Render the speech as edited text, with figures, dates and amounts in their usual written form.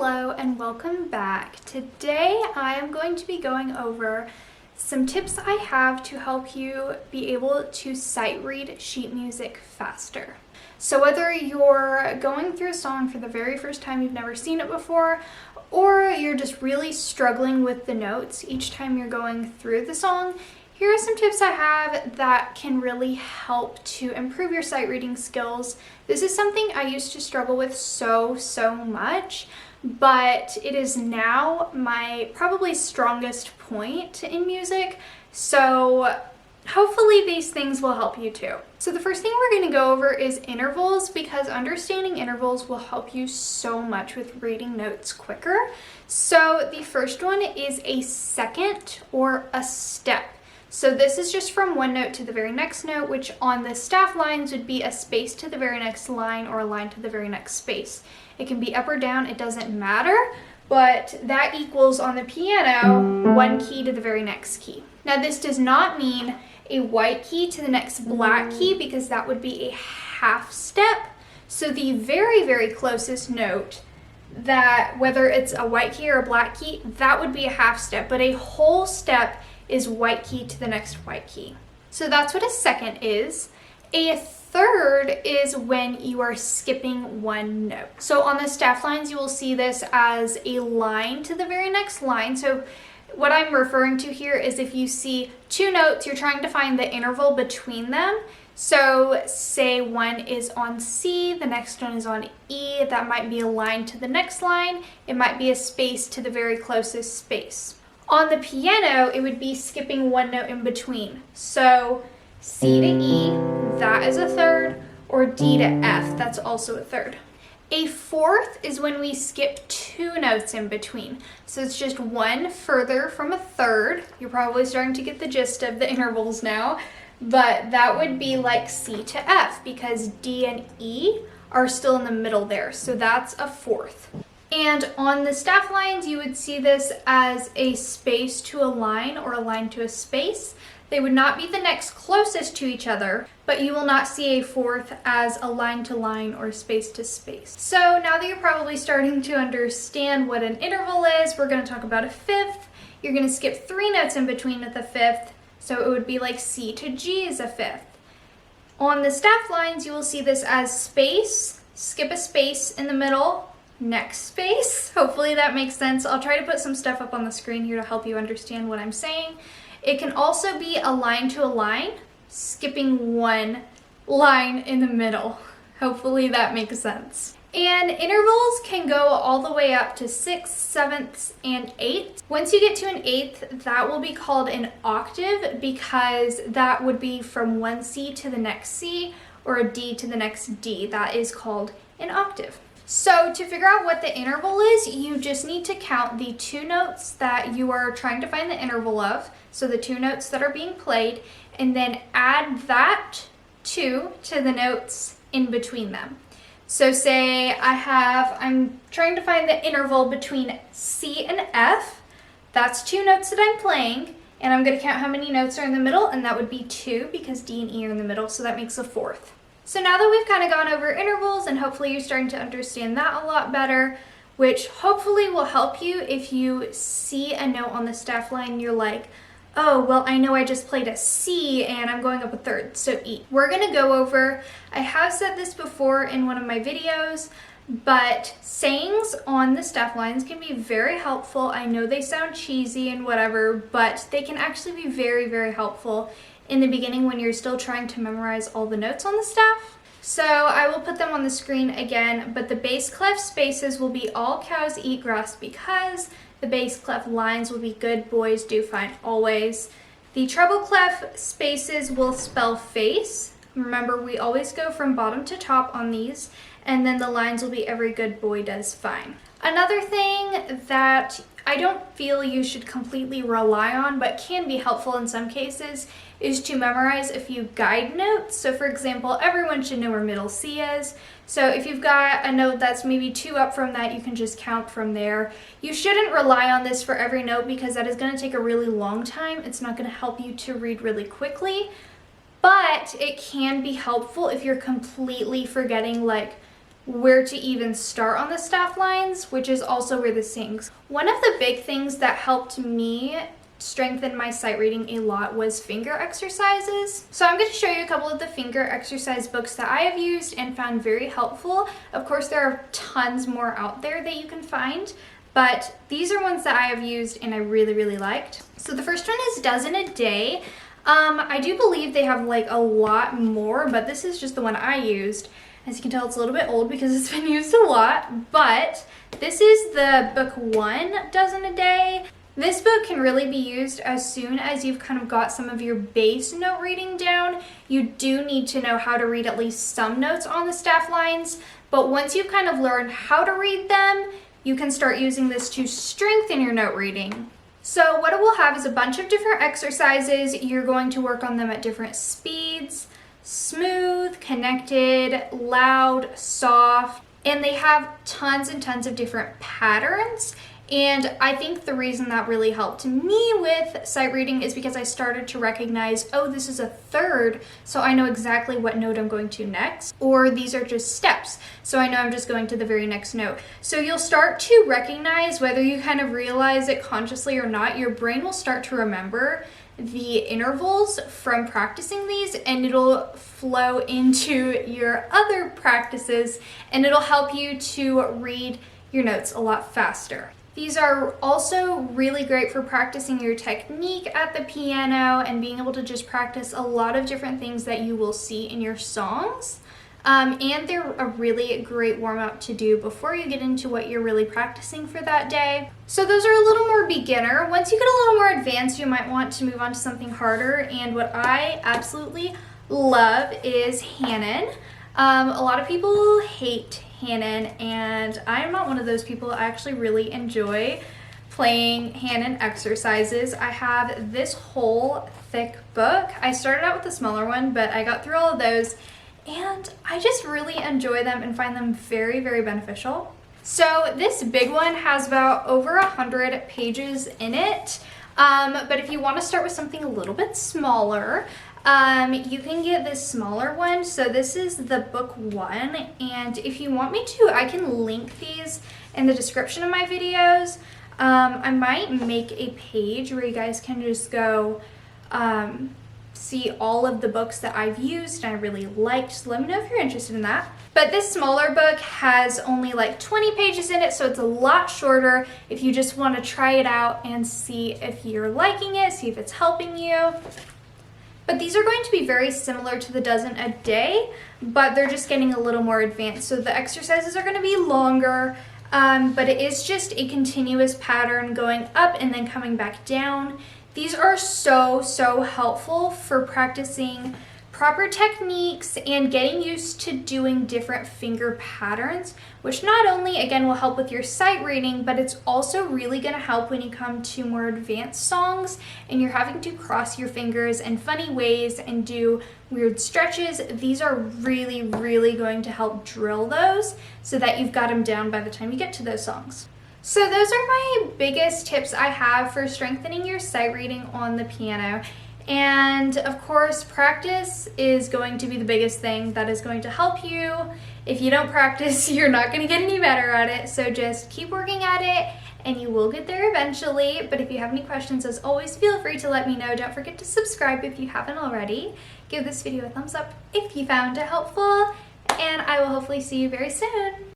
Hello and welcome back. Today I am going to be going over some tips I have to help you be able to sight read sheet music faster. So whether you're going through a song for the very first time, you've never seen it before, or you're just really struggling with the notes each time you're going through the song, here are some tips I have that can really help to improve your sight reading skills. This is something I used to struggle with so much, but it is now my probably strongest point in music. So hopefully these things will help you too. So the first thing we're going to go over is intervals, because understanding intervals will help you so much with reading notes quicker. So the first one is a second or a step. So this is just from one note to the very next note, which on the staff lines would be a space to the very next line or a line to the very next space. It can be up or down, it doesn't matter, but that equals on the piano one key to the very next key. Now this does not mean a white key to the next black key, because that would be a half step. So the very closest note, that whether it's a white key or a black key, that would be a half step, but a whole step is white key to the next white key. So that's what a second is. A third is when you are skipping one note. So on the staff lines, you will see this as a line to the very next line. So what I'm referring to here is if you see two notes, you're trying to find the interval between them. So say one is on C, the next one is on E, that might be a line to the next line. It might be a space to the very closest space. On the piano, it would be skipping one note in between. So C to E, that is a third, or D to F, that's also a third. A fourth is when we skip two notes in between. So it's just one further from a third. You're probably starting to get the gist of the intervals now, but that would be like C to F, because D and E are still in the middle there. So that's a fourth. And on the staff lines, you would see this as a space to a line or a line to a space. They would not be the next closest to each other, but you will not see a fourth as a line to line or space to space. So now that you're probably starting to understand what an interval is, we're going to talk about a fifth. You're going to skip three notes in between with a fifth, so it would be like C to G is a fifth. On the staff lines, you will see this as space, skip a space in the middle, next space. Hopefully that makes sense. I'll try to put some stuff up on the screen here to help you understand what I'm saying. It can also be a line to a line, skipping one line in the middle. Hopefully that makes sense. And intervals can go all the way up to sixths, sevenths, and eighths. Once you get to an eighth, that will be called an octave, because that would be from one C to the next C, or a D to the next D. That is called an octave. So to figure out what the interval is, you just need to count the two notes that you are trying to find the interval of, so the two notes that are being played, and then add that to the notes in between them. So say I'm trying to find the interval between C and F. That's two notes that I'm playing, and I'm going to count how many notes are in the middle, and that would be two, because D and E are in the middle, so that makes a fourth. So now that we've kind of gone over intervals, and hopefully you're starting to understand that a lot better, which hopefully will help you if you see a note on the staff line, you're like, oh, well, I know I just played a C and I'm going up a third, so E. We're going to go over, I have said this before in one of my videos, but sayings on the staff lines can be very helpful. I know they sound cheesy and whatever, but they can actually be very helpful in the beginning when you're still trying to memorize all the notes on the staff. So I will put them on the screen again, but the bass clef spaces will be all cows eat grass, because the bass clef lines will be good boys do fine always. The treble clef spaces will spell face. Remember, we always go from bottom to top on these, and then the lines will be every good boy does fine. Another thing that I don't feel you should completely rely on, but can be helpful in some cases, is to memorize a few guide notes. So for example, everyone should know where middle C is. So if you've got a note that's maybe two up from that, you can just count from there. You shouldn't rely on this for every note, because that is going to take a really long time. It's not going to help you to read really quickly, but it can be helpful if you're completely forgetting like where to even start on the staff lines, which is also where this sings. One of the big things that helped me strengthen my sight reading a lot was finger exercises. So I'm going to show you a couple of the finger exercise books that I have used and found very helpful. Of course, there are tons more out there that you can find, but these are ones that I have used and I really, really liked. So the first one is Dozen a Day. I do believe they have like a lot more, but this is just the one I used. As you can tell, it's a little bit old because it's been used a lot, but this is the book 1, Dozen a Day. This book can really be used as soon as you've kind of got some of your base note reading down. You do need to know how to read at least some notes on the staff lines, but once you've kind of learned how to read them, you can start using this to strengthen your note reading. So what it will have is a bunch of different exercises. You're going to work on them at different speeds: smooth, connected, loud, soft, and they have tons and tons of different patterns. And I think the reason that really helped me with sight reading is because I started to recognize, oh, this is a third, so I know exactly what note I'm going to next. Or these are just steps, so I know I'm just going to the very next note. So you'll start to recognize, whether you kind of realize it consciously or not, your brain will start to remember the intervals from practicing these, and it'll flow into your other practices, and it'll help you to read your notes a lot faster. These are also really great for practicing your technique at the piano and being able to just practice a lot of different things that you will see in your songs. And they're a really great warm-up to do before you get into what you're really practicing for that day. So those are a little more beginner. Once you get a little more advanced, you might want to move on to something harder. And what I absolutely love is Hanon. A lot of people hate Hanon, and I'm not one of those people. I actually really enjoy playing Hanon exercises. I have this whole thick book. I started out with the smaller one, but I got through all of those, and I just really enjoy them and find them very, very beneficial. So this big one has about over 100 pages in it, but if you want to start with something a little bit smaller, you can get this smaller one. So this is the book 1, and if you want me to, I can link these in the description of my videos. I might make a page where you guys can just go see all of the books that I've used and I really liked, so let me know if you're interested in that. But this smaller book has only like 20 pages in it, so it's a lot shorter if you just want to try it out and see if you're liking it, see if it's helping you. But these are going to be very similar to the Dozen a Day, but they're just getting a little more advanced. So the exercises are going to be longer, but it is just a continuous pattern going up and then coming back down. These are so, so helpful for practicing proper techniques and getting used to doing different finger patterns, which not only, again, will help with your sight reading, but it's also really going to help when you come to more advanced songs and you're having to cross your fingers in funny ways and do weird stretches. These are really, really going to help drill those so that you've got them down by the time you get to those songs. So those are my biggest tips I have for strengthening your sight reading on the piano. And of course, practice is going to be the biggest thing that is going to help you. If you don't practice, you're not going to get any better at it. So just keep working at it and you will get there eventually. But if you have any questions, as always, feel free to let me know. Don't forget to subscribe if you haven't already. Give this video a thumbs up if you found it helpful. And I will hopefully see you very soon.